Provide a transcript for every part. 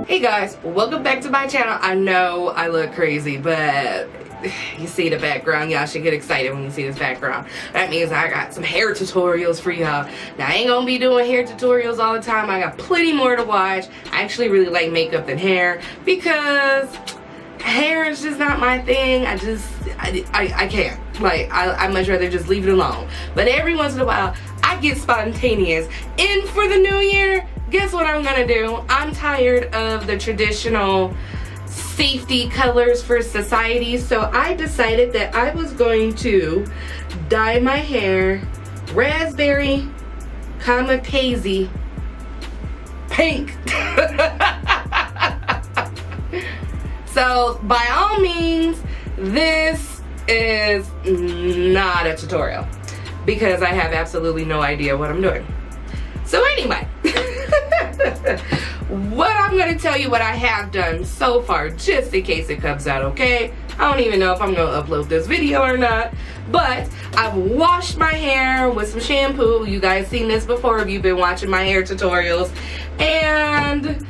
Hey guys, welcome back to my channel. I know I look crazy, but you see the background. Y'all should get excited when you see this background. That means I got some hair tutorials for y'all. Now I ain't gonna be doing hair tutorials all the time. I got plenty more to watch. I actually really like makeup than hair because hair is just not my thing. I can't. Like, I'd much rather just leave it alone. But every once in a while, I get spontaneous. And for the new year, guess what I'm gonna do? I'm tired of the traditional safety colors for society, so I decided that I was going to dye my hair raspberry, paisy pink. So by all means, this is not a tutorial because I have absolutely no idea what I'm doing. So anyway, what I'm going to tell you what I have done so far, just in case it comes out okay. I don't even know if I'm going to upload this video or not, but I've washed my hair with some shampoo. You guys seen this before if you've been watching my hair tutorials. And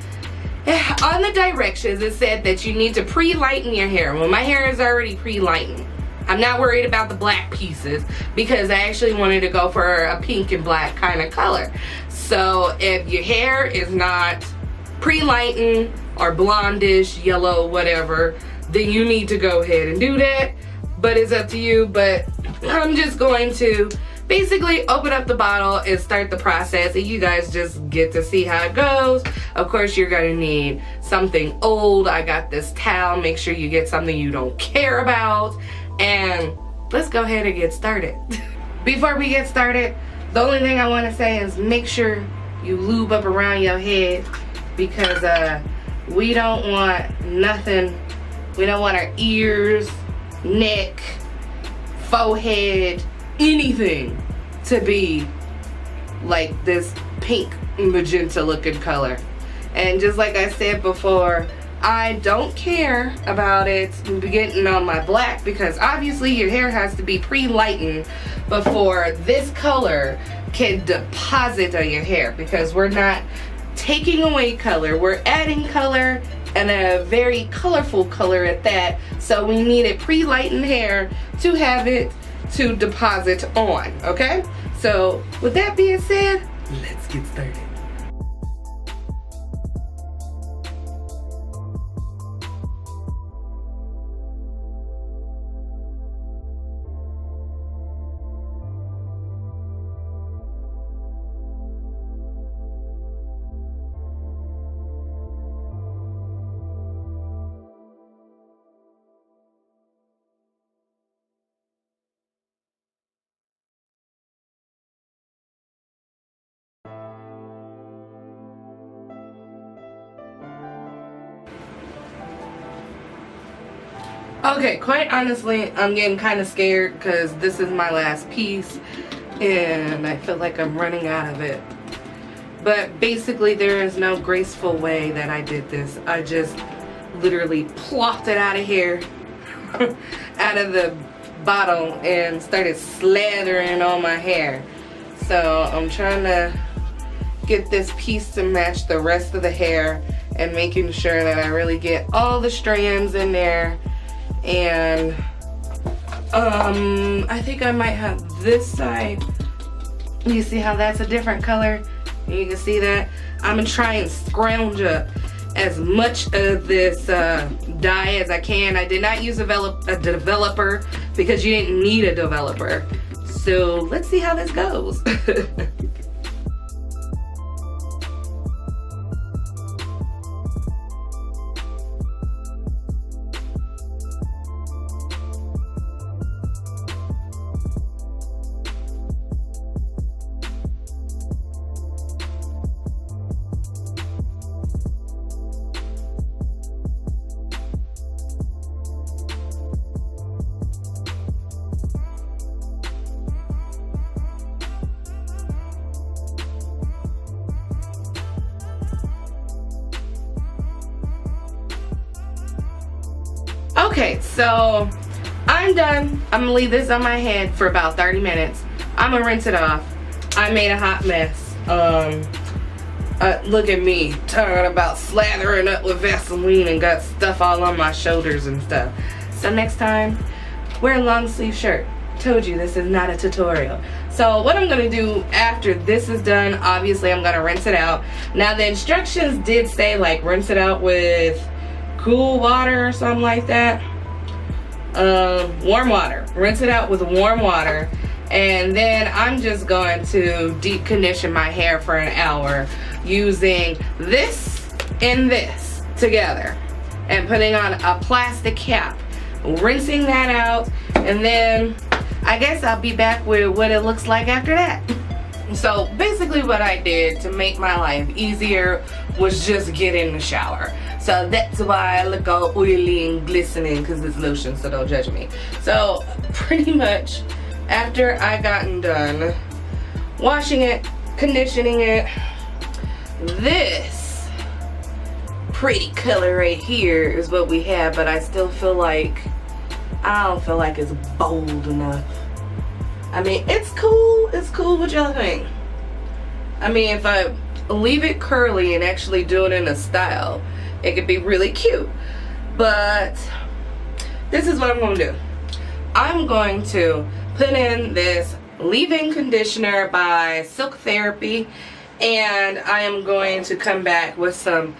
on the directions, it said that you need to pre-lighten your hair. Well, my hair is already pre-lightened. I'm not worried about the black pieces because I actually wanted to go for a pink and black kind of color. So if your hair is not pre-lightened or blondish, yellow, whatever, then you need to go ahead and do that. But it's up to you. But I'm just going to basically open up the bottle and start the process, and you guys just get to see how it goes. Of course, you're gonna need something old. I got this towel. Make sure you get something you don't care about. And let's go ahead and get started. Before we get started, the only thing I want to say is make sure you lube up around your head because we don't want nothing. We don't want our ears, neck, forehead, anything to be like this pink magenta looking color. And just like I said before, I don't care about it getting on my black because obviously your hair has to be pre-lightened before this color can deposit on your hair, because we're not taking away color, we're adding color, and a very colorful color at that. So we need it pre-lightened hair to have it to deposit on, okay? So with that being said, let's get started. Okay, quite honestly, I'm getting kind of scared because this is my last piece and I feel like I'm running out of it. But basically, there is no graceful way that I did this. I just literally plopped it out of here, out of the bottle, and started slathering on my hair. So I'm trying to get this piece to match the rest of the hair and making sure that I really get all the strands in there. And I think I might have this side. You see how that's a different color? You can see that. I'm gonna try and scrounge up as much of this dye as I can. I did not use a developer because you didn't need a developer. So let's see how this goes. Okay, so I'm done. I'm gonna leave this on my head for about 30 minutes. I'm gonna rinse it off. I made a hot mess. Look at me talking about slathering up with Vaseline and got stuff all on my shoulders and stuff. So next time, wear a long sleeve shirt. Told you this is not a tutorial. So what I'm gonna do after this is done, obviously I'm gonna rinse it out. Now the instructions did say like rinse it out with cool water or something like that. Warm water. Rinse it out with warm water. And then I'm just going to deep condition my hair for an hour using this and this together and putting on a plastic cap, rinsing that out, and then I guess I'll be back with what it looks like after that. So basically what I did to make my life easier was just get in the shower. So that's why I look all oily and glistening, because it's lotion, so don't judge me. So pretty much after I gotten done washing it, conditioning it, this pretty color right here is what we have, but I still feel like, I don't feel like it's bold enough. I mean, it's cool. It's cool. What y'all think? I mean, if I leave it curly and actually do it in a style, it could be really cute. But this is what I'm going to do. I'm going to put in this leave-in conditioner by Silk Therapy, and I am going to come back with some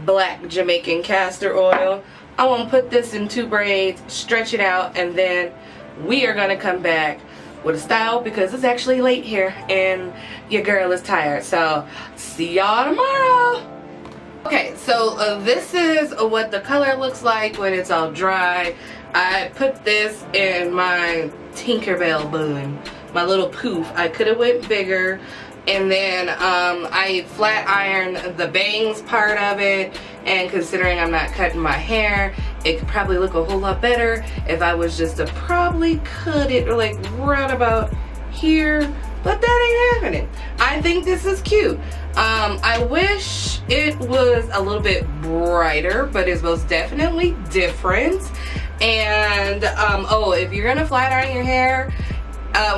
black Jamaican castor oil. I want to put this in 2 braids, stretch it out, and then we are going to come back with a style because it's actually late here and your girl is tired. So see y'all tomorrow. Okay, so this is what the color looks like when it's all dry. I put this in my Tinkerbell bun, my little poof. I could have went bigger, and then I flat ironed the bangs part of it, and considering I'm not cutting my hair, it could probably look a whole lot better if I was just to probably cut it like right about here, but that ain't happening. I think this is cute. I wish it was a little bit brighter, but it's most definitely different. And oh, if you're gonna flat iron your hair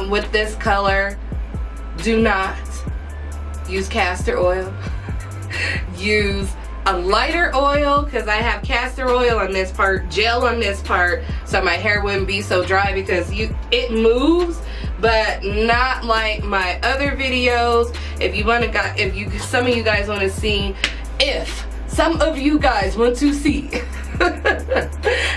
with this color, do not use castor oil. Use a lighter oil, because I have castor oil on this part, gel on this part, so my hair wouldn't be so dry, because it moves, but not like my other videos. If you want to, some of you guys want to see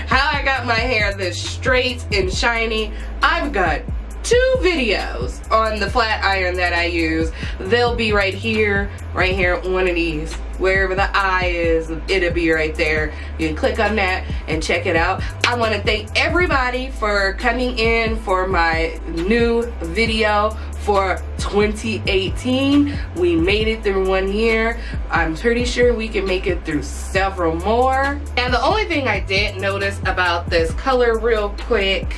how I got my hair this straight and shiny, I've got 2 videos on the flat iron that I use. They'll be right here, one of these. Wherever the eye is, it'll be right there. You can click on that and check it out. I want to thank everybody for coming in for my new video for 2018. We made it through 1 year. I'm pretty sure we can make it through several more. And the only thing I did notice about this color real quick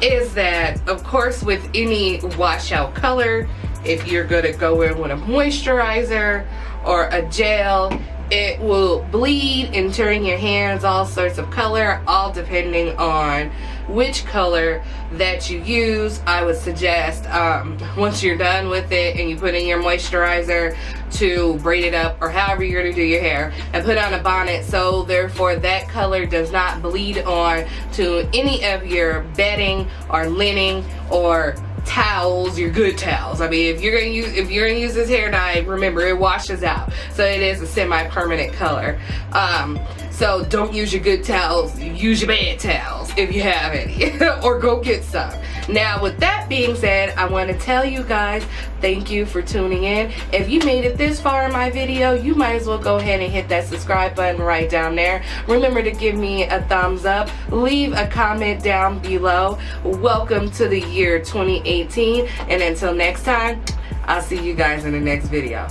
is that, of course, with any washout color, if you're gonna go in with a moisturizer or a gel, it will bleed and turn your hands all sorts of color, all depending on which color that you use. I would suggest once you're done with it and you put in your moisturizer, to braid it up or however you're gonna do your hair, and put on a bonnet, so therefore that color does not bleed on to any of your bedding or linen or towels, your good towels. I mean, if you're gonna use this hair dye, remember it washes out, so it is a semi-permanent color. So don't use your good towels, use your bad towels if you have any, or go get some. Now, with that being said, I want to tell you guys, thank you for tuning in. If you made it this far in my video, you might as well go ahead and hit that subscribe button right down there. Remember to give me a thumbs up, leave a comment down below. Welcome to the year 2018, and until next time, I'll see you guys in the next video.